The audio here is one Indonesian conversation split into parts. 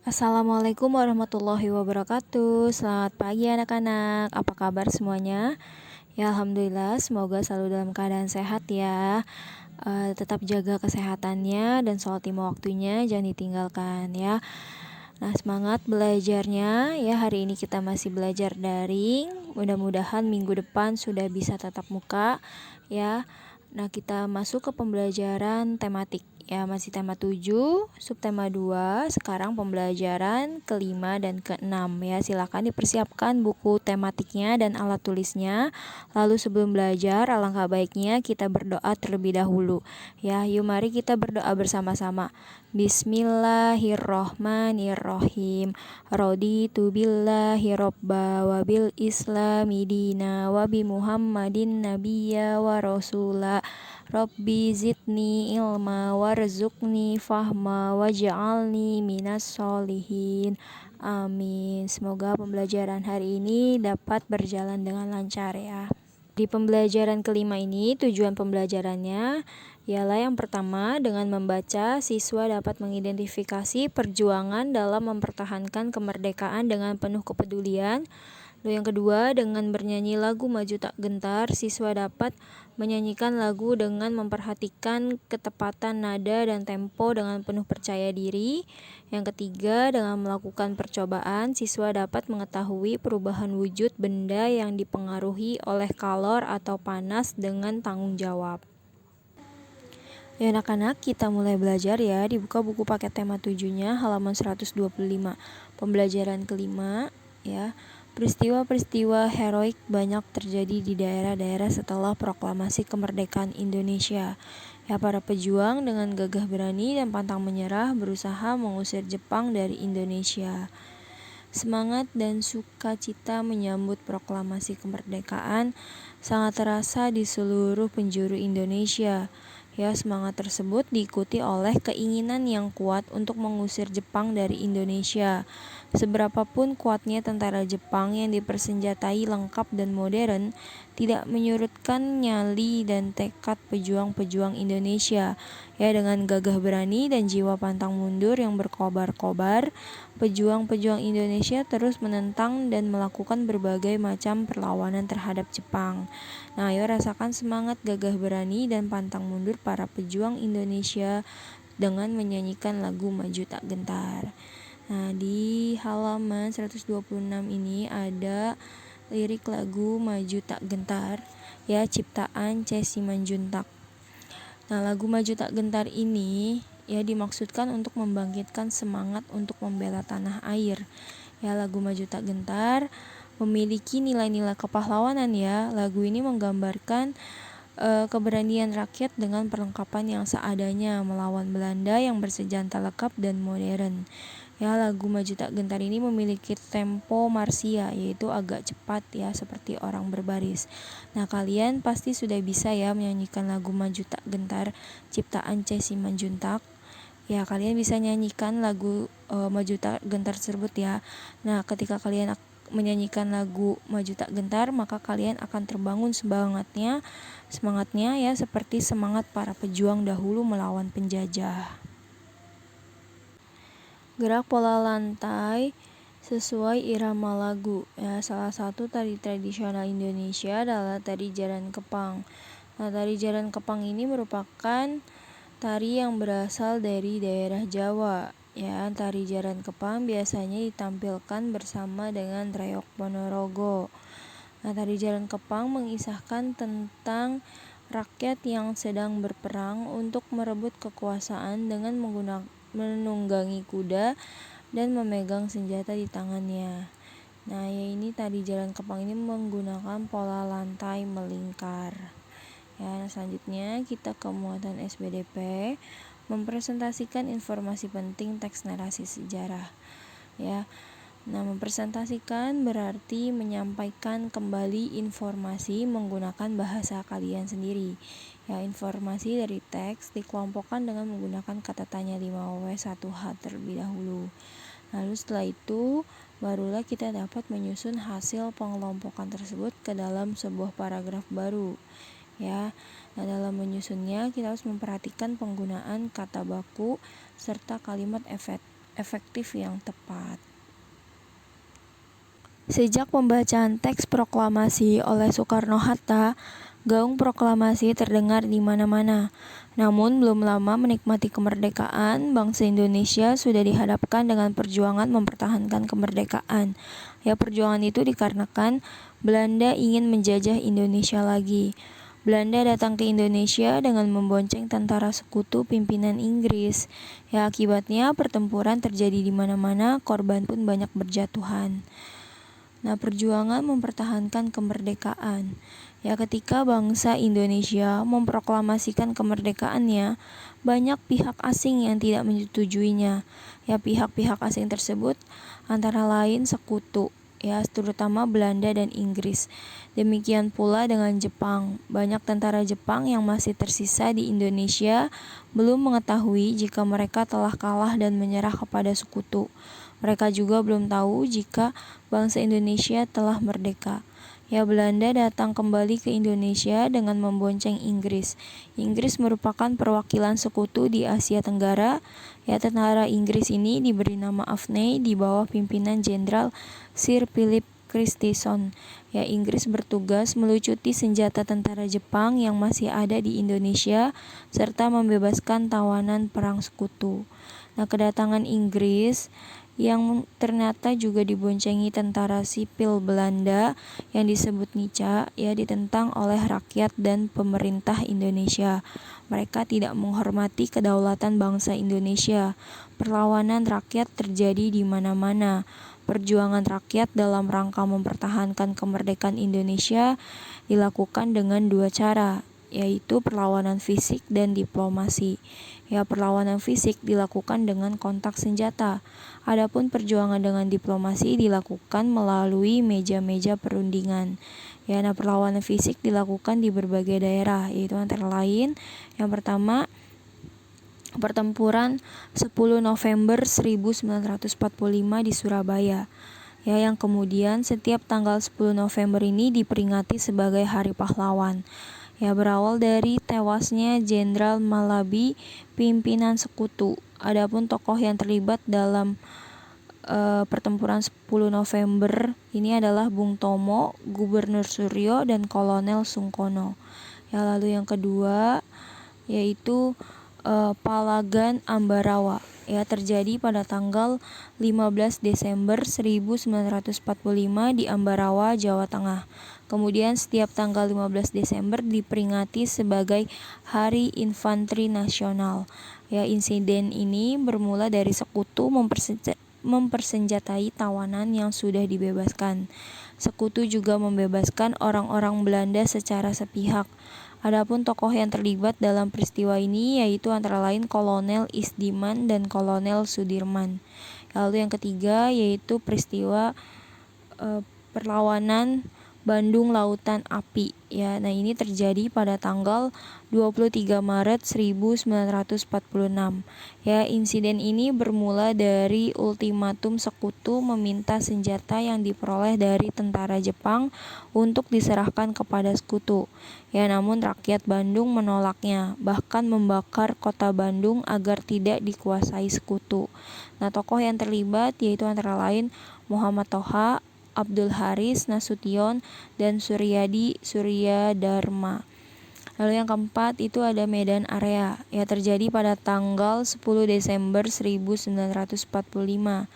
Assalamualaikum warahmatullahi wabarakatuh. Selamat pagi anak-anak. Apa kabar semuanya? Ya alhamdulillah, semoga selalu dalam keadaan sehat ya. Tetap jaga kesehatannya dan sholat lima waktunya jangan ditinggalkan ya. Nah, semangat belajarnya ya. Hari ini kita masih belajar daring. Mudah-mudahan minggu depan sudah bisa tatap muka ya. Nah, kita masuk ke pembelajaran tematik ya, masih tema 7, subtema 2. Sekarang pembelajaran kelima dan keenam ya. Silakan dipersiapkan buku tematiknya dan alat tulisnya. Lalu sebelum belajar, alangkah baiknya kita berdoa terlebih dahulu ya. Yuk mari kita berdoa bersama-sama. Bismillahirrohmanirrohim. Raditu billahi robba wa bil islami dina wa bi muhammadin nabiyya wa rasula. Rabbi zidni ilma warzuqni fahma waj'alni minas solihin. Amin. Semoga pembelajaran hari ini dapat berjalan dengan lancar ya. Di pembelajaran kelima ini, tujuan pembelajarannya ialah yang pertama, dengan membaca, siswa dapat mengidentifikasi perjuangan dalam mempertahankan kemerdekaan dengan penuh kepedulian. Lalu yang kedua, dengan bernyanyi lagu Maju Tak Gentar, siswa dapat menyanyikan lagu dengan memperhatikan ketepatan nada dan tempo dengan penuh percaya diri. Yang ketiga, dengan melakukan percobaan, siswa dapat mengetahui perubahan wujud benda yang dipengaruhi oleh kalor atau panas dengan tanggung jawab. Ya anak-anak, kita mulai belajar ya. Dibuka buku paket tema 7-nya halaman 125. Pembelajaran kelima ya. Peristiwa-peristiwa heroik banyak terjadi di daerah-daerah setelah proklamasi kemerdekaan Indonesia. Ya, para pejuang dengan gagah berani dan pantang menyerah berusaha mengusir Jepang dari Indonesia. Semangat dan sukacita menyambut proklamasi kemerdekaan sangat terasa di seluruh penjuru Indonesia. Ya, semangat tersebut diikuti oleh keinginan yang kuat untuk mengusir Jepang dari Indonesia. Seberapapun kuatnya tentara Jepang yang dipersenjatai lengkap dan modern, tidak menyurutkan nyali dan tekad pejuang-pejuang Indonesia. Ya, dengan gagah berani dan jiwa pantang mundur yang berkobar-kobar, pejuang-pejuang Indonesia terus menentang dan melakukan berbagai macam perlawanan terhadap Jepang. Nah, ayo rasakan semangat gagah berani dan pantang mundur para pejuang Indonesia dengan menyanyikan lagu Maju Tak Gentar. Nah, di halaman 126 ini ada lirik lagu Maju Tak Gentar ya, ciptaan C. Simanjuntak. Nah, lagu Maju Tak Gentar ini ya dimaksudkan untuk membangkitkan semangat untuk membela tanah air. Ya, lagu Maju Tak Gentar memiliki nilai-nilai kepahlawanan ya. Lagu ini menggambarkan keberanian rakyat dengan perlengkapan yang seadanya melawan Belanda yang bersenjata lengkap dan modern. Ya, lagu Maju Tak Gentar ini memiliki tempo marsia, yaitu agak cepat ya, seperti orang berbaris. Nah, kalian pasti sudah bisa ya menyanyikan lagu Maju Tak Gentar ciptaan C. Simanjuntak. Ya, kalian bisa nyanyikan lagu Maju Tak Gentar tersebut ya. Nah, ketika kalian menyanyikan lagu Maju Tak Gentar, maka kalian akan terbangun semangatnya ya, seperti semangat para pejuang dahulu melawan penjajah. Gerak pola lantai sesuai irama lagu ya. Salah satu tari tradisional Indonesia adalah tari Jaran Kepang. Nah, tari Jaran Kepang ini merupakan tari yang berasal dari daerah Jawa ya. Tari Jaran Kepang biasanya ditampilkan bersama dengan Reog Ponorogo. Nah, tari Jaran Kepang mengisahkan tentang rakyat yang sedang berperang untuk merebut kekuasaan dengan menunggangi kuda dan memegang senjata di tangannya. Nah, ya ini tari Jaran Kepang ini menggunakan pola lantai melingkar. Ya, selanjutnya kita ke muatan SBDP, mempresentasikan informasi penting teks narasi sejarah. Ya. Nah, mempresentasikan berarti menyampaikan kembali informasi menggunakan bahasa kalian sendiri. Ya, informasi dari teks dikelompokkan dengan menggunakan kata tanya 5W 1H terlebih dahulu. Lalu setelah itu barulah kita dapat menyusun hasil pengelompokan tersebut ke dalam sebuah paragraf baru. Ya. Nah, dalam menyusunnya kita harus memperhatikan penggunaan kata baku serta kalimat efektif yang tepat. Sejak pembacaan teks proklamasi oleh Soekarno-Hatta, gaung proklamasi terdengar di mana-mana. Namun belum lama menikmati kemerdekaan, bangsa Indonesia sudah dihadapkan dengan perjuangan mempertahankan kemerdekaan. Ya, perjuangan itu dikarenakan Belanda ingin menjajah Indonesia lagi. Belanda datang ke Indonesia dengan membonceng tentara sekutu pimpinan Inggris. Ya, akibatnya pertempuran terjadi di mana-mana, korban pun banyak berjatuhan. Nah, perjuangan mempertahankan kemerdekaan. Ya, ketika bangsa Indonesia memproklamasikan kemerdekaannya, banyak pihak asing yang tidak menyetujuinya. Ya, pihak-pihak asing tersebut antara lain sekutu, ya, terutama Belanda dan Inggris. Demikian pula dengan Jepang. Banyak tentara Jepang yang masih tersisa di Indonesia belum mengetahui jika mereka telah kalah dan menyerah kepada sekutu. Mereka juga belum tahu jika bangsa Indonesia telah merdeka. Ya, Belanda datang kembali ke Indonesia dengan membonceng Inggris. Inggris merupakan perwakilan sekutu di Asia Tenggara. Ya, tentara Inggris ini diberi nama Afney di bawah pimpinan Jenderal Sir Philip Christison. Ya, Inggris bertugas melucuti senjata tentara Jepang yang masih ada di Indonesia serta membebaskan tawanan perang sekutu. Nah, kedatangan Inggris yang ternyata juga diboncengi tentara sipil Belanda yang disebut Nica, ya, ditentang oleh rakyat dan pemerintah Indonesia. Mereka tidak menghormati kedaulatan bangsa Indonesia. Perlawanan rakyat terjadi di mana-mana. Perjuangan rakyat dalam rangka mempertahankan kemerdekaan Indonesia dilakukan dengan dua cara, yaitu perlawanan fisik dan diplomasi. Ya, perlawanan fisik dilakukan dengan kontak senjata. Adapun perjuangan dengan diplomasi dilakukan melalui meja-meja perundingan. Ya, nah, perlawanan fisik dilakukan di berbagai daerah, yaitu antara lain yang pertama pertempuran 10 November 1945 di Surabaya. Ya, yang kemudian setiap tanggal 10 November ini diperingati sebagai Hari Pahlawan. Ya, berawal dari tewasnya Jenderal Malabi, pimpinan sekutu. Adapun tokoh yang terlibat dalam pertempuran 10 November ini adalah Bung Tomo, Gubernur Suryo, dan Kolonel Sungkono. Ya, lalu yang kedua yaitu Palagan Ambarawa. Ya, terjadi pada tanggal 15 Desember 1945 di Ambarawa, Jawa Tengah. Kemudian setiap tanggal 15 Desember diperingati sebagai Hari Infanteri Nasional. Ya, insiden ini bermula dari sekutu mempersenjatai tawanan yang sudah dibebaskan. Sekutu juga membebaskan orang-orang Belanda secara sepihak. Adapun tokoh yang terlibat dalam peristiwa ini yaitu antara lain Kolonel Isdiman dan Kolonel Sudirman. Lalu yang ketiga yaitu peristiwa perlawanan Bandung Lautan Api. Ya, nah ini terjadi pada tanggal 23 Maret 1946. Ya, insiden ini bermula dari ultimatum sekutu meminta senjata yang diperoleh dari tentara Jepang untuk diserahkan kepada sekutu. Ya, namun rakyat Bandung menolaknya, bahkan membakar kota Bandung agar tidak dikuasai sekutu. Nah, tokoh yang terlibat yaitu antara lain Muhammad Toha, Abdul Haris Nasution, dan Suryadi Suryadharma. Lalu yang keempat itu ada Medan Area. Ya, terjadi pada tanggal 10 Desember 1945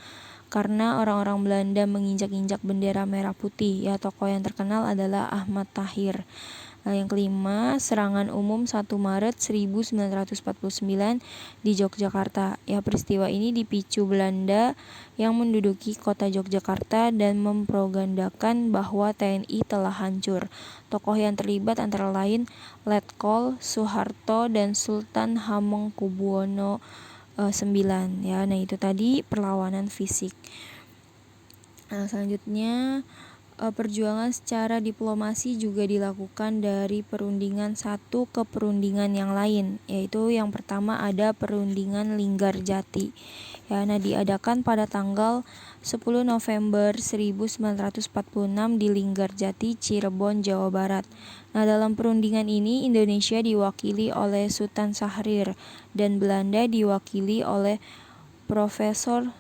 karena orang-orang Belanda menginjak-injak bendera merah putih. Ya, tokoh yang terkenal adalah Ahmad Tahir. Nah, yang kelima, serangan umum 1 Maret 1949 di Yogyakarta. Ya, peristiwa ini dipicu Belanda yang menduduki kota Yogyakarta dan mempropagandakan bahwa TNI telah hancur. Tokoh yang terlibat antara lain Letkol Soeharto dan Sultan Hamengkubuwono IX. Ya, nah itu tadi perlawanan fisik. Nah, selanjutnya perjuangan secara diplomasi juga dilakukan dari perundingan satu ke perundingan yang lain, yaitu yang pertama ada perundingan Linggarjati. Ya, nah diadakan pada tanggal 10 November 1946 di Linggarjati, Cirebon, Jawa Barat. Nah, dalam perundingan ini Indonesia diwakili oleh Sultan Syahrir dan Belanda diwakili oleh Profesor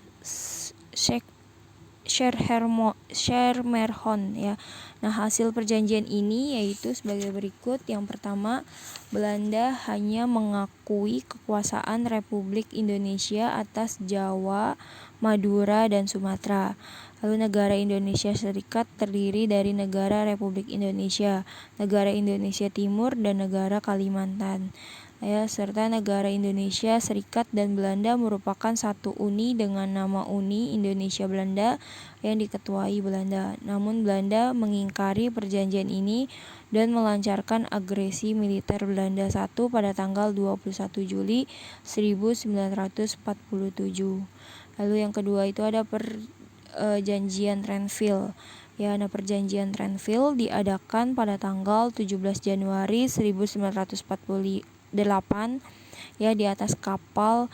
Schermerhorn ya. Nah, hasil perjanjian ini yaitu sebagai berikut. Yang pertama, Belanda hanya mengakui kekuasaan Republik Indonesia atas Jawa, Madura, dan Sumatera. Lalu negara Indonesia Serikat terdiri dari negara Republik Indonesia, negara Indonesia Timur, dan negara Kalimantan. Ya, serta negara Indonesia Serikat dan Belanda merupakan satu uni dengan nama Uni Indonesia Belanda yang diketuai Belanda. Namun Belanda mengingkari perjanjian ini dan melancarkan agresi militer Belanda I pada tanggal 21 Juli 1947. Lalu yang kedua itu ada perjanjian Renville. Ya, nah perjanjian Renville diadakan pada tanggal 17 Januari 1948 ya di atas kapal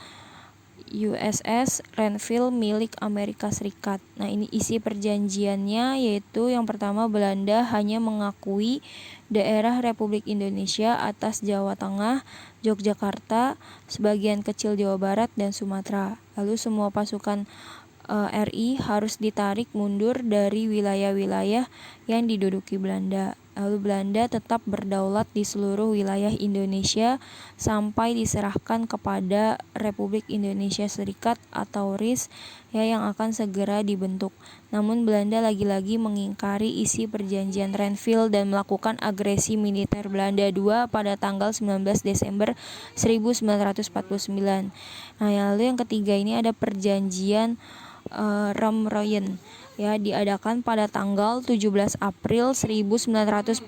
USS Renville milik Amerika Serikat. Nah, ini isi perjanjiannya yaitu yang pertama, Belanda hanya mengakui daerah Republik Indonesia atas Jawa Tengah, Yogyakarta, sebagian kecil Jawa Barat, dan Sumatera. Lalu semua pasukan RI harus ditarik mundur dari wilayah-wilayah yang diduduki Belanda. Lalu Belanda tetap berdaulat di seluruh wilayah Indonesia sampai diserahkan kepada Republik Indonesia Serikat atau RIS ya, yang akan segera dibentuk. Namun Belanda lagi-lagi mengingkari isi perjanjian Renville dan melakukan agresi militer Belanda II pada tanggal 19 Desember 1949. Nah, lalu yang ketiga ini ada perjanjian Romroyen ya, diadakan pada tanggal 17 April 1949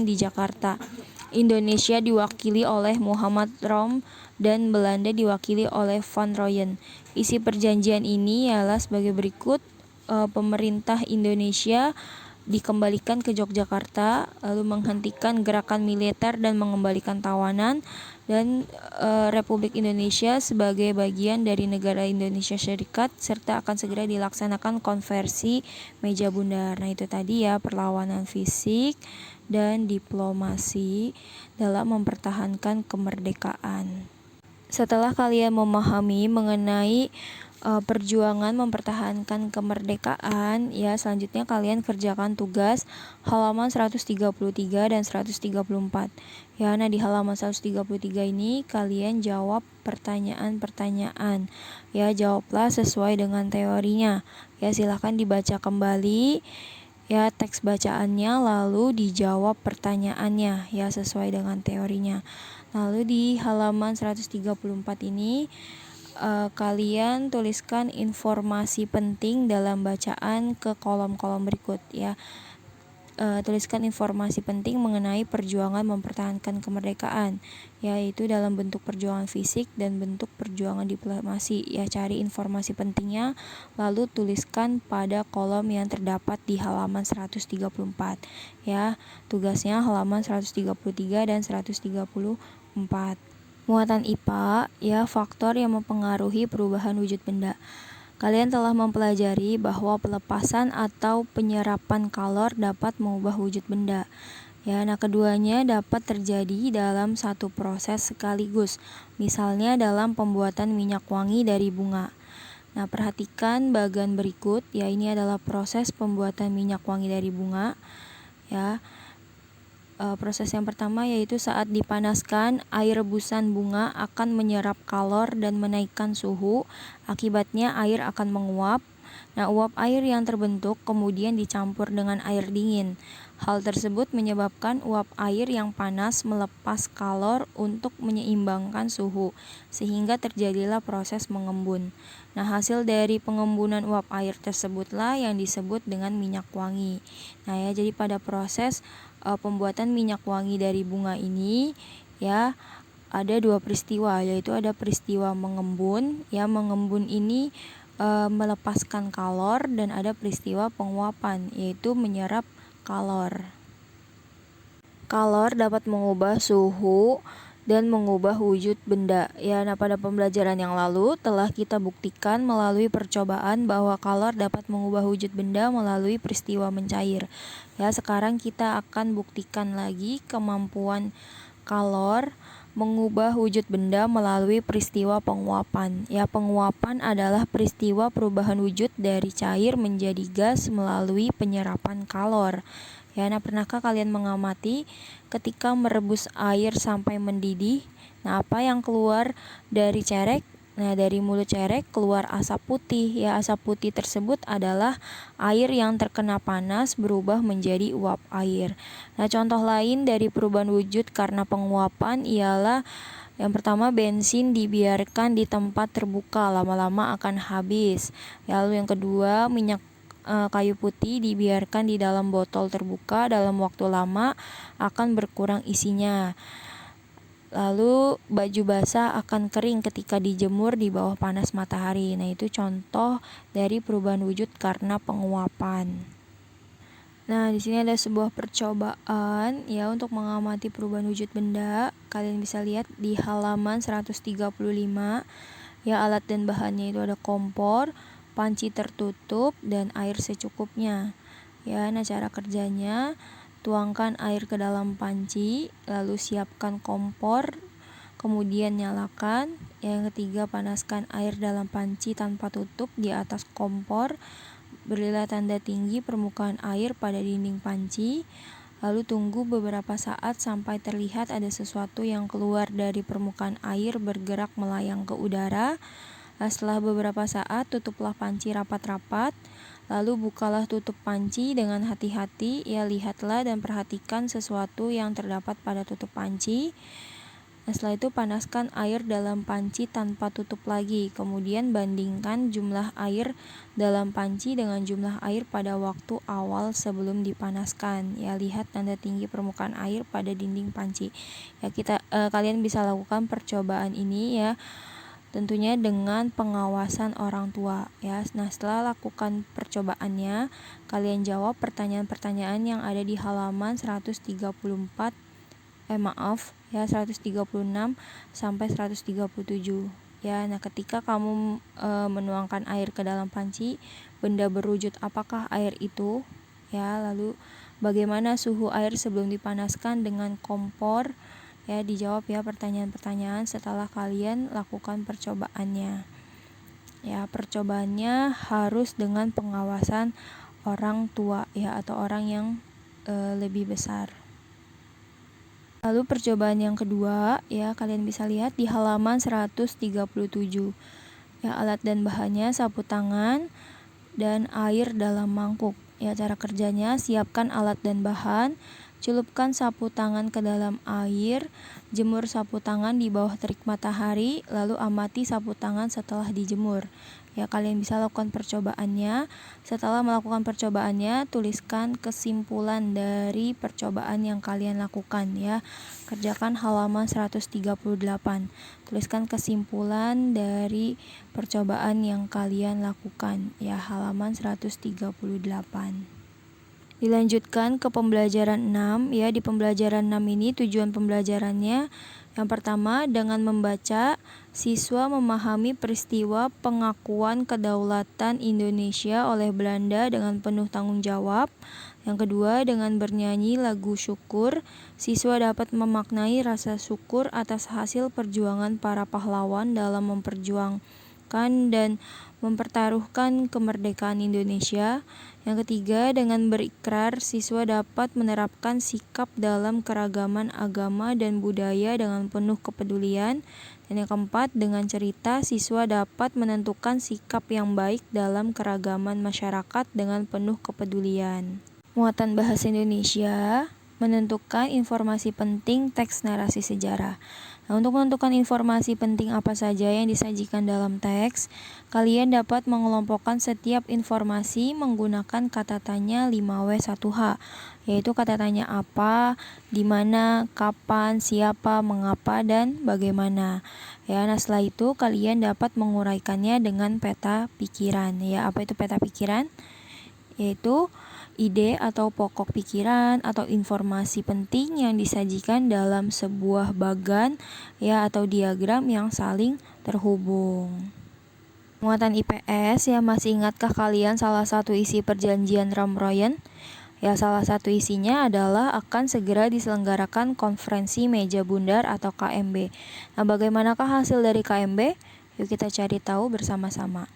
di Jakarta. Indonesia diwakili oleh Muhammad Rom dan Belanda diwakili oleh Van Royen. Isi perjanjian ini ialah sebagai berikut. Pemerintah Indonesia dikembalikan ke Yogyakarta, lalu menghentikan gerakan militer dan mengembalikan tawanan, dan Republik Indonesia sebagai bagian dari negara Indonesia Serikat, serta akan segera dilaksanakan konversi meja bundar. Nah, itu tadi ya perlawanan fisik dan diplomasi dalam mempertahankan kemerdekaan. Setelah kalian memahami mengenai perjuangan mempertahankan kemerdekaan ya, selanjutnya kalian kerjakan tugas halaman 133 dan 134 ya. Nah, di halaman 133 ini kalian jawab pertanyaan-pertanyaan ya, jawablah sesuai dengan teorinya ya. Silahkan dibaca kembali ya teks bacaannya, lalu dijawab pertanyaannya ya sesuai dengan teorinya. Lalu di halaman 134 ini kalian tuliskan informasi penting dalam bacaan ke kolom-kolom berikut ya. Tuliskan informasi penting mengenai perjuangan mempertahankan kemerdekaan, yaitu dalam bentuk perjuangan fisik dan bentuk perjuangan diplomasi ya. Cari informasi pentingnya lalu tuliskan pada kolom yang terdapat di halaman 134 ya. Tugasnya halaman 133 dan 134. Muatan IPA ya, faktor yang mempengaruhi perubahan wujud benda. Kalian telah mempelajari bahwa pelepasan atau penyerapan kalor dapat mengubah wujud benda. Ya, nah keduanya dapat terjadi dalam satu proses sekaligus. Misalnya dalam pembuatan minyak wangi dari bunga. Nah, perhatikan bagian berikut ya, ini adalah proses pembuatan minyak wangi dari bunga ya. Proses yang pertama yaitu saat dipanaskan, air rebusan bunga akan menyerap kalor dan menaikkan suhu. Akibatnya air akan menguap. Nah, uap air yang terbentuk kemudian dicampur dengan air dingin. Hal tersebut menyebabkan uap air yang panas melepas kalor untuk menyeimbangkan suhu, sehingga terjadilah proses mengembun. Nah, hasil dari pengembunan uap air tersebutlah yang disebut dengan minyak wangi. Nah ya, jadi pada proses pembuatan minyak wangi dari bunga ini ya, ada dua peristiwa, yaitu ada peristiwa mengembun ya, mengembun ini melepaskan kalor, dan ada peristiwa penguapan yaitu menyerap kalor. Kalor dapat mengubah suhu dan mengubah wujud benda ya. Nah, pada pembelajaran yang lalu telah kita buktikan melalui percobaan bahwa kalor dapat mengubah wujud benda melalui peristiwa mencair ya. Sekarang kita akan buktikan lagi kemampuan kalor mengubah wujud benda melalui peristiwa penguapan. Ya, penguapan adalah peristiwa perubahan wujud dari cair menjadi gas melalui penyerapan kalor. Ya, nah pernahkah kalian mengamati ketika merebus air sampai mendidih? Nah, apa yang keluar dari cerek? Nah, dari mulut cerek keluar asap putih. Ya, asap putih tersebut adalah air yang terkena panas berubah menjadi uap air. Nah, contoh lain dari perubahan wujud karena penguapan ialah yang pertama, bensin dibiarkan di tempat terbuka, lama-lama akan habis. Lalu yang kedua, minyak kayu putih dibiarkan di dalam botol terbuka, dalam waktu lama akan berkurang isinya. Lalu baju basah akan kering ketika dijemur di bawah panas matahari. Nah, itu contoh dari perubahan wujud karena penguapan. Nah, di sini ada sebuah percobaan ya untuk mengamati perubahan wujud benda. Kalian bisa lihat di halaman 135. Ya, alat dan bahannya itu ada kompor, panci tertutup, dan air secukupnya. Ya, nah cara kerjanya, tuangkan air ke dalam panci, lalu siapkan kompor, kemudian nyalakan. Yang ketiga, panaskan air dalam panci tanpa tutup di atas kompor. Berilah tanda tinggi permukaan air pada dinding panci. Lalu tunggu beberapa saat sampai terlihat ada sesuatu yang keluar dari permukaan air bergerak melayang ke udara. Setelah beberapa saat, tutuplah panci rapat-rapat. Lalu bukalah tutup panci dengan hati-hati. Ya, lihatlah dan perhatikan sesuatu yang terdapat pada tutup panci. Setelah itu panaskan air dalam panci tanpa tutup lagi. Kemudian bandingkan jumlah air dalam panci dengan jumlah air pada waktu awal sebelum dipanaskan. Ya, lihat tanda tinggi permukaan air pada dinding panci. Ya, kalian bisa lakukan percobaan ini ya. Tentunya dengan pengawasan orang tua ya. Nah, setelah lakukan percobaannya, kalian jawab pertanyaan-pertanyaan yang ada di halaman 136 sampai 137. Ya, nah ketika kamu menuangkan air ke dalam panci, benda berwujud apakah air itu? Ya, lalu bagaimana suhu air sebelum dipanaskan dengan kompor? Ya, dijawab ya pertanyaan-pertanyaan setelah kalian lakukan percobaannya. Ya, percobaannya harus dengan pengawasan orang tua ya, atau orang yang lebih besar. Lalu percobaan yang kedua ya, kalian bisa lihat di halaman 137. Ya, alat dan bahannya sapu tangan dan air dalam mangkuk. Ya, cara kerjanya, siapkan alat dan bahan, celupkan sapu tangan ke dalam air, jemur sapu tangan di bawah terik matahari, lalu amati sapu tangan setelah dijemur. Ya, kalian bisa lakukan percobaannya. Setelah melakukan percobaannya, tuliskan kesimpulan dari percobaan yang kalian lakukan ya. Kerjakan halaman 138. Tuliskan kesimpulan dari percobaan yang kalian lakukan ya, halaman 138. Dilanjutkan ke pembelajaran 6 ya. Di pembelajaran 6 ini tujuan pembelajarannya yang pertama, dengan membaca, siswa memahami peristiwa pengakuan kedaulatan Indonesia oleh Belanda dengan penuh tanggung jawab. Yang kedua, dengan bernyanyi lagu syukur, siswa dapat memaknai rasa syukur atas hasil perjuangan para pahlawan dalam memperjuangkan dan mempertaruhkan kemerdekaan Indonesia. Yang ketiga, dengan berikrar, siswa dapat menerapkan sikap dalam keragaman agama dan budaya dengan penuh kepedulian. Dan yang keempat, dengan cerita, siswa dapat menentukan sikap yang baik dalam keragaman masyarakat dengan penuh kepedulian. Muatan bahasa Indonesia, menentukan informasi penting teks narasi sejarah. Nah, untuk menentukan informasi penting apa saja yang disajikan dalam teks, kalian dapat mengelompokkan setiap informasi menggunakan kata tanya 5W1H, yaitu kata tanya apa, di mana, kapan, siapa, mengapa, dan bagaimana. Ya, nah setelah itu kalian dapat menguraikannya dengan peta pikiran. Ya, apa itu peta pikiran? Yaitu ide atau pokok pikiran atau informasi penting yang disajikan dalam sebuah bagan ya atau diagram yang saling terhubung. Muatan IPS ya, masih ingatkah kalian salah satu isi perjanjian Ramroyen? Ya, salah satu isinya adalah akan segera diselenggarakan konferensi meja bundar atau KMB. Nah, bagaimanakah hasil dari KMB? Yuk kita cari tahu bersama-sama.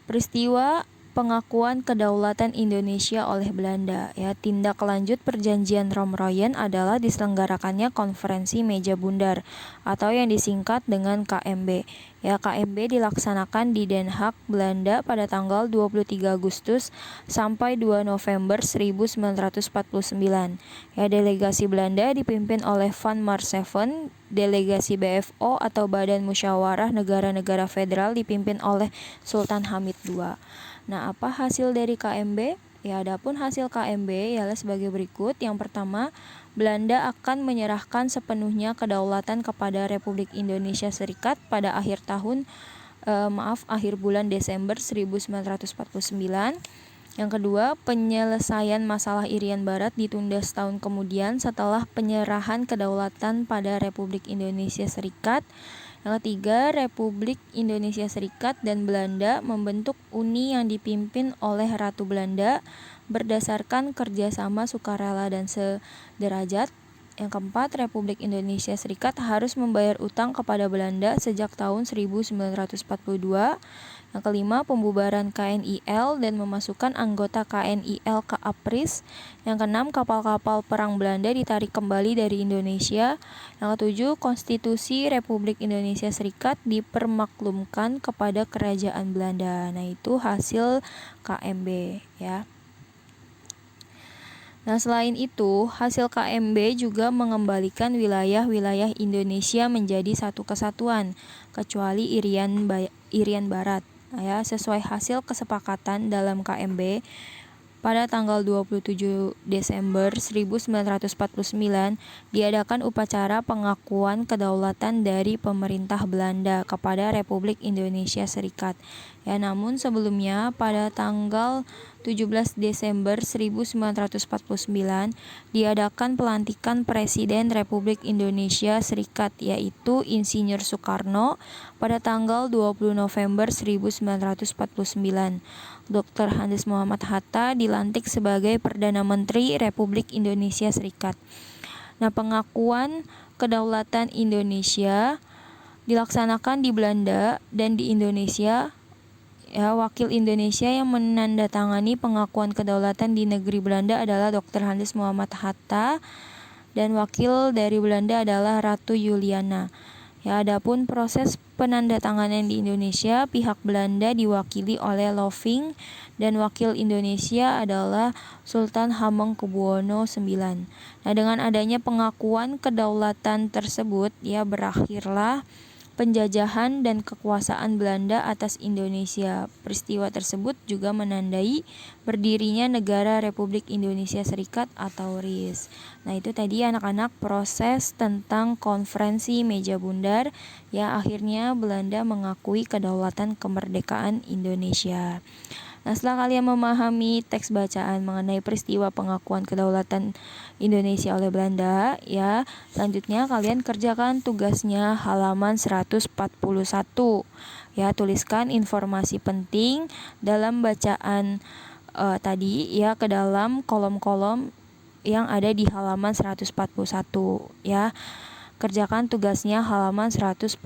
Peristiwa pengakuan kedaulatan Indonesia oleh Belanda. Ya, tindak lanjut perjanjian Romroyen adalah diselenggarakannya konferensi meja bundar atau yang disingkat dengan KMB. Ya, KMB dilaksanakan di Den Haag, Belanda pada tanggal 23 Agustus sampai 2 November 1949. Ya, delegasi Belanda dipimpin oleh Van Maarschaveen, delegasi BFO atau Badan Musyawarah Negara-Negara Federal dipimpin oleh Sultan Hamid II. Nah, apa hasil dari KMB? Ya, adapun hasil KMB ialah sebagai berikut. Yang pertama, Belanda akan menyerahkan sepenuhnya kedaulatan kepada Republik Indonesia Serikat pada akhir bulan Desember 1949. Yang kedua, penyelesaian masalah Irian Barat ditunda setahun kemudian setelah penyerahan kedaulatan pada Republik Indonesia Serikat. Yang ketiga, Republik Indonesia Serikat dan Belanda membentuk uni yang dipimpin oleh Ratu Belanda berdasarkan kerjasama sukarela dan sederajat. Yang keempat, Republik Indonesia Serikat harus membayar utang kepada Belanda sejak tahun 1942. Yang kelima, pembubaran KNIL dan memasukkan anggota KNIL ke APRIS. Yang keenam, kapal-kapal perang Belanda ditarik kembali dari Indonesia. Yang ketujuh, konstitusi Republik Indonesia Serikat dipermaklumkan kepada kerajaan Belanda. Nah, itu hasil KMB ya. Nah, selain itu, hasil KMB juga mengembalikan wilayah-wilayah Indonesia menjadi satu kesatuan, kecuali Irian Barat. Nah, ya, sesuai hasil kesepakatan dalam KMB, pada tanggal 27 Desember 1949 diadakan upacara pengakuan kedaulatan dari pemerintah Belanda kepada Republik Indonesia Serikat. Ya, namun sebelumnya pada tanggal 17 Desember 1949 diadakan pelantikan Presiden Republik Indonesia Serikat, yaitu Insinyur Soekarno pada tanggal 20 November 1949. Dr. Handes Muhammad Hatta dilantik sebagai Perdana Menteri Republik Indonesia Serikat. Nah, pengakuan kedaulatan Indonesia dilaksanakan di Belanda dan di Indonesia. Ya, wakil Indonesia yang menandatangani pengakuan kedaulatan di negeri Belanda adalah Dr. Handes Muhammad Hatta dan wakil dari Belanda adalah Ratu Juliana. Ya, adapun proses penandatanganan di Indonesia, pihak Belanda diwakili oleh Loving dan wakil Indonesia adalah Sultan Hamengkubuwono IX. Nah, dengan adanya pengakuan kedaulatan tersebut, ya berakhirlah penjajahan dan kekuasaan Belanda atas Indonesia. Peristiwa tersebut juga menandai berdirinya negara Republik Indonesia Serikat atau RIS. Nah, itu tadi anak-anak proses tentang konferensi meja bundar ya, akhirnya Belanda mengakui kedaulatan kemerdekaan Indonesia. Nah, setelah kalian memahami teks bacaan mengenai peristiwa pengakuan kedaulatan Indonesia oleh Belanda, ya, selanjutnya kalian kerjakan tugasnya halaman 141. Ya, tuliskan informasi penting dalam bacaan tadi ya ke dalam kolom-kolom yang ada di halaman 141 ya. Kerjakan tugasnya halaman 141.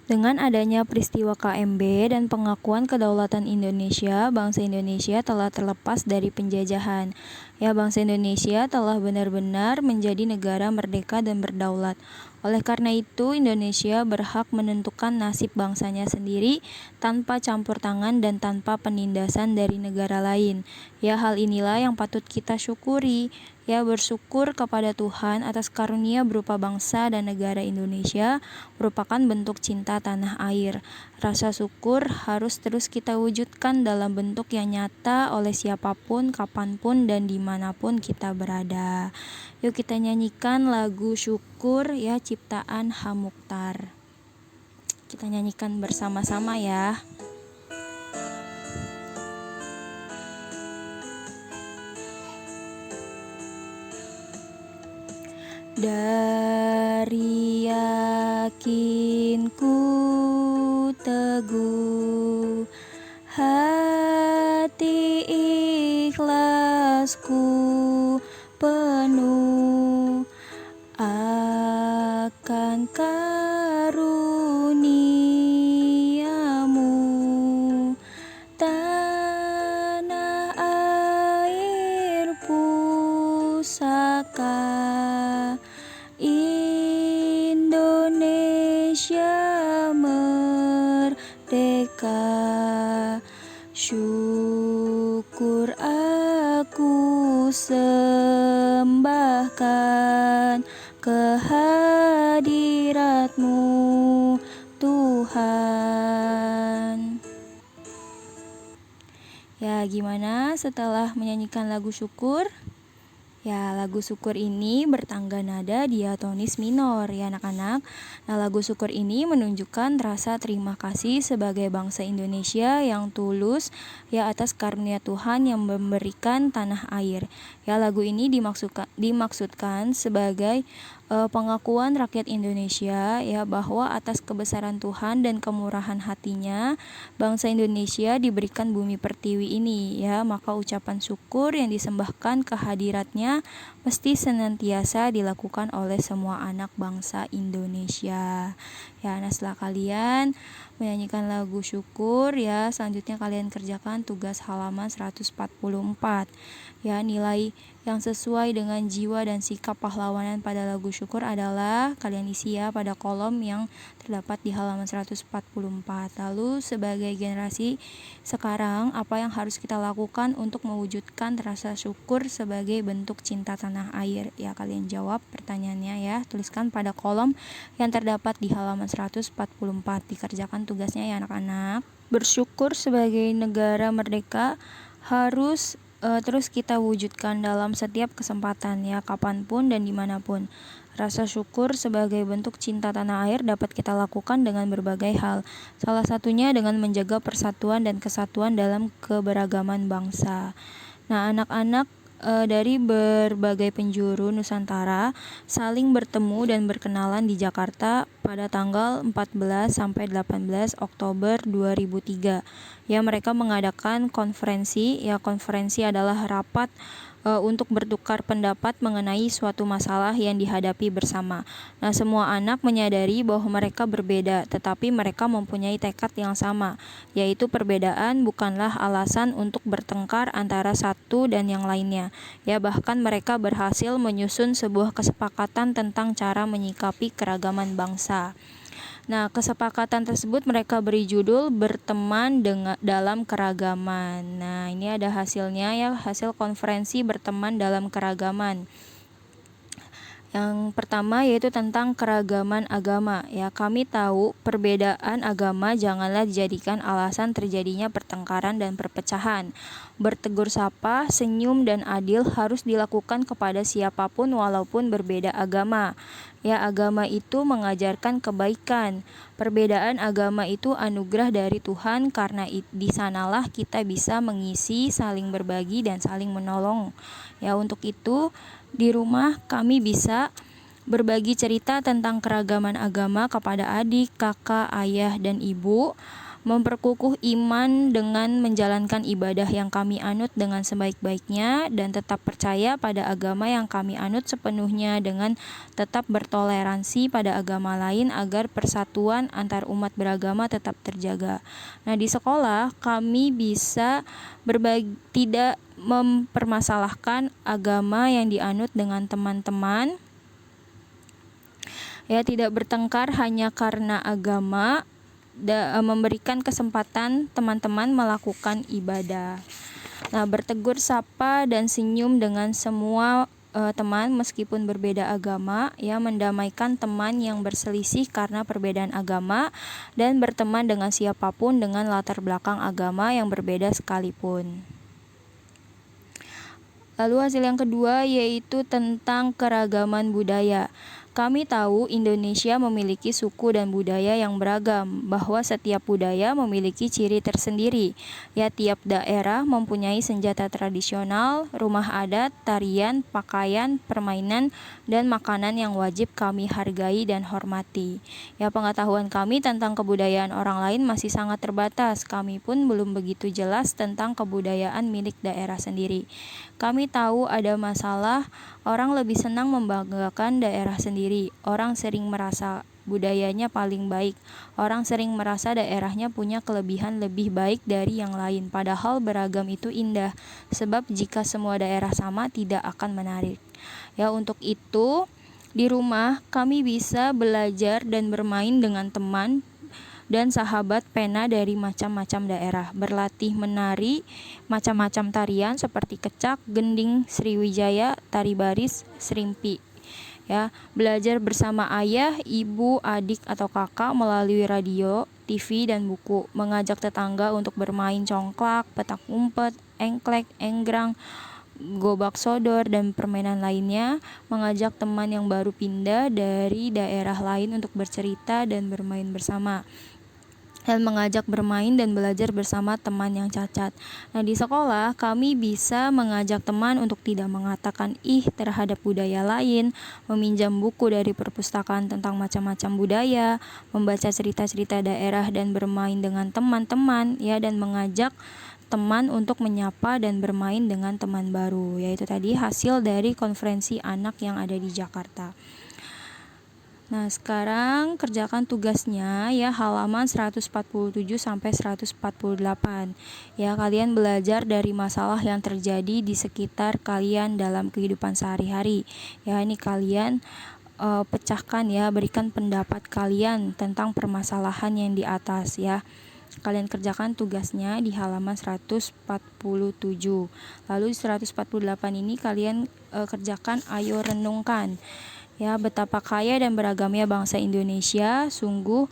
Dengan adanya peristiwa KMB dan pengakuan kedaulatan Indonesia, bangsa Indonesia telah terlepas dari penjajahan. Ya, bangsa Indonesia telah benar-benar menjadi negara merdeka dan berdaulat. Oleh karena itu, Indonesia berhak menentukan nasib bangsanya sendiri tanpa campur tangan dan tanpa penindasan dari negara lain. Ya, hal inilah yang patut kita syukuri. Ya, bersyukur kepada Tuhan atas karunia berupa bangsa dan negara Indonesia merupakan bentuk cinta tanah air. Rasa syukur harus terus kita wujudkan dalam bentuk yang nyata oleh siapapun, kapanpun, dan dimanapun kita berada. Yuk kita nyanyikan lagu syukur ya, ciptaan H. Muchtar. Kita nyanyikan bersama-sama ya. Dari yakinku teguh hati ikhlasku penuh akan karuniamu. Tanah air pusaka Indonesia merdeka, syukur aku sembahkan kehadiratmu Tuhan. Ya, gimana setelah menyanyikan lagu syukur? Ya, lagu syukur ini bertangga nada diatonis minor ya anak-anak. Nah, lagu syukur ini menunjukkan rasa terima kasih sebagai bangsa Indonesia yang tulus ya atas karunia Tuhan yang memberikan tanah air. Ya, lagu ini dimaksudkan sebagai pengakuan rakyat Indonesia ya bahwa atas kebesaran Tuhan dan kemurahan hatinya bangsa Indonesia diberikan bumi pertiwi ini ya, maka ucapan syukur yang disembahkan kehadiratnya mesti senantiasa dilakukan oleh semua anak bangsa Indonesia. Ya, nah setelah kalian menyanyikan lagu syukur ya, selanjutnya kalian kerjakan tugas halaman 144. Ya, nilai yang sesuai dengan jiwa dan sikap pahlawanan pada lagu syukur adalah kalian isi ya pada kolom yang terdapat di halaman 144. Lalu sebagai generasi sekarang, apa yang harus kita lakukan untuk mewujudkan rasa syukur sebagai bentuk cinta tanah air? Ya, kalian jawab pertanyaannya ya. Tuliskan pada kolom yang terdapat di halaman 144. Dikerjakan tugasnya ya anak-anak. Bersyukur sebagai negara merdeka harus terus kita wujudkan dalam setiap kesempatan ya, kapanpun dan dimanapun. Rasa syukur sebagai bentuk cinta tanah air dapat kita lakukan dengan berbagai hal. Salah satunya dengan menjaga persatuan dan kesatuan dalam keberagaman bangsa. Nah, anak-anak dari berbagai penjuru Nusantara saling bertemu dan berkenalan di Jakarta pada tanggal 14 sampai 18 Oktober 2003. Ya, mereka mengadakan konferensi. Ya, konferensi adalah rapat untuk bertukar pendapat mengenai suatu masalah yang dihadapi bersama. Nah, semua anak menyadari bahwa mereka berbeda, tetapi mereka mempunyai tekad yang sama, yaitu perbedaan bukanlah alasan untuk bertengkar antara satu dan yang lainnya. Ya, bahkan mereka berhasil menyusun sebuah kesepakatan tentang cara menyikapi keragaman bangsa. Nah, kesepakatan tersebut mereka beri judul berteman dalam keragaman. Nah, ini ada hasilnya ya, hasil konferensi berteman dalam keragaman. Yang pertama yaitu tentang keragaman agama. Ya, kami tahu perbedaan agama janganlah dijadikan alasan terjadinya pertengkaran dan perpecahan. Bertegur sapa, senyum dan adil harus dilakukan kepada siapapun walaupun berbeda agama. Ya, agama itu mengajarkan kebaikan. Perbedaan agama itu anugerah dari Tuhan karena di sanalah kita bisa mengisi, saling berbagi dan saling menolong. Ya, untuk itu di rumah kami bisa berbagi cerita tentang keragaman agama kepada adik, kakak, ayah, dan ibu, memperkukuh iman dengan menjalankan ibadah yang kami anut dengan sebaik-baiknya, dan tetap percaya pada agama yang kami anut sepenuhnya dengan tetap bertoleransi pada agama lain agar persatuan antar umat beragama tetap terjaga. Nah, di sekolah kami bisa tidak mempermasalahkan agama yang dianut dengan teman-teman. Ya, tidak bertengkar hanya karena agama, memberikan kesempatan teman-teman melakukan ibadah. Nah, bertegur sapa dan senyum dengan semua teman meskipun berbeda agama, ya, mendamaikan teman yang berselisih karena perbedaan agama, dan berteman dengan siapapun dengan latar belakang agama yang berbeda sekalipun. Lalu hasil yang kedua yaitu tentang keragaman budaya. Kami tahu Indonesia memiliki suku dan budaya yang beragam, bahwa setiap budaya memiliki ciri tersendiri. Ya, tiap daerah mempunyai senjata tradisional, rumah adat, tarian, pakaian, permainan, dan makanan yang wajib kami hargai dan hormati. Ya, pengetahuan kami tentang kebudayaan orang lain masih sangat terbatas. Kami pun belum begitu jelas tentang kebudayaan milik daerah sendiri. Kami tahu ada masalah, orang lebih senang membanggakan daerah sendiri. Orang sering merasa budayanya paling baik. Orang sering merasa daerahnya punya kelebihan lebih baik dari yang lain. Padahal beragam itu indah, sebab jika semua daerah sama tidak akan menarik. Ya, untuk itu di rumah kami bisa belajar dan bermain dengan teman dan sahabat pena dari macam-macam daerah, berlatih menari macam-macam tarian seperti kecak, gending, Sriwijaya, tari baris, serimpi. Ya, belajar bersama ayah, ibu, adik atau kakak melalui radio, TV dan buku, mengajak tetangga untuk bermain congklak, petak umpet, engklek, enggrang, gobak sodor dan permainan lainnya, mengajak teman yang baru pindah dari daerah lain untuk bercerita dan bermain bersama, dan mengajak bermain dan belajar bersama teman yang cacat. Nah, di sekolah kami bisa mengajak teman untuk tidak mengatakan ih terhadap budaya lain, meminjam buku dari perpustakaan tentang macam-macam budaya, membaca cerita-cerita daerah dan bermain dengan teman-teman, ya, dan mengajak teman untuk menyapa dan bermain dengan teman baru. Yaitu tadi hasil dari konferensi anak yang ada di Jakarta. Nah, sekarang kerjakan tugasnya ya, halaman 147 sampai 148. Ya, kalian belajar dari masalah yang terjadi di sekitar kalian dalam kehidupan sehari-hari. Ya, ini kalian pecahkan ya, berikan pendapat kalian tentang permasalahan yang di atas ya. Kalian kerjakan tugasnya di halaman 147. Lalu di 148 ini kalian kerjakan ayo renungkan. Ya, betapa kaya dan beragamnya bangsa Indonesia, sungguh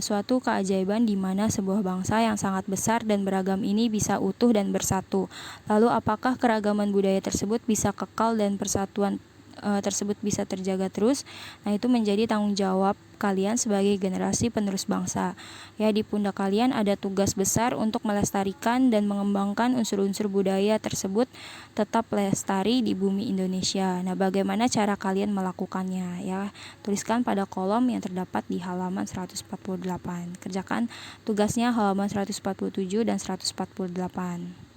suatu keajaiban di mana sebuah bangsa yang sangat besar dan beragam ini bisa utuh dan bersatu. Lalu apakah keragaman budaya tersebut bisa kekal dan persatuan tersebut bisa terjaga terus? Nah, itu menjadi tanggung jawab kalian sebagai generasi penerus bangsa. Ya, di pundak kalian ada tugas besar untuk melestarikan dan mengembangkan unsur-unsur budaya tersebut tetap lestari di bumi Indonesia. Nah, bagaimana cara kalian melakukannya ya? Tuliskan pada kolom yang terdapat di halaman 148. Kerjakan tugasnya halaman 147 dan 148.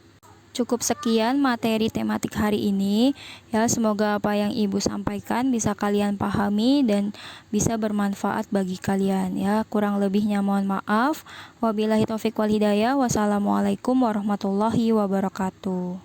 Cukup sekian materi tematik hari ini ya, semoga apa yang Ibu sampaikan bisa kalian pahami dan bisa bermanfaat bagi kalian ya. Kurang lebihnya mohon maaf. Wabillahi taufik wal hidayah. Wassalamualaikum warahmatullahi wabarakatuh.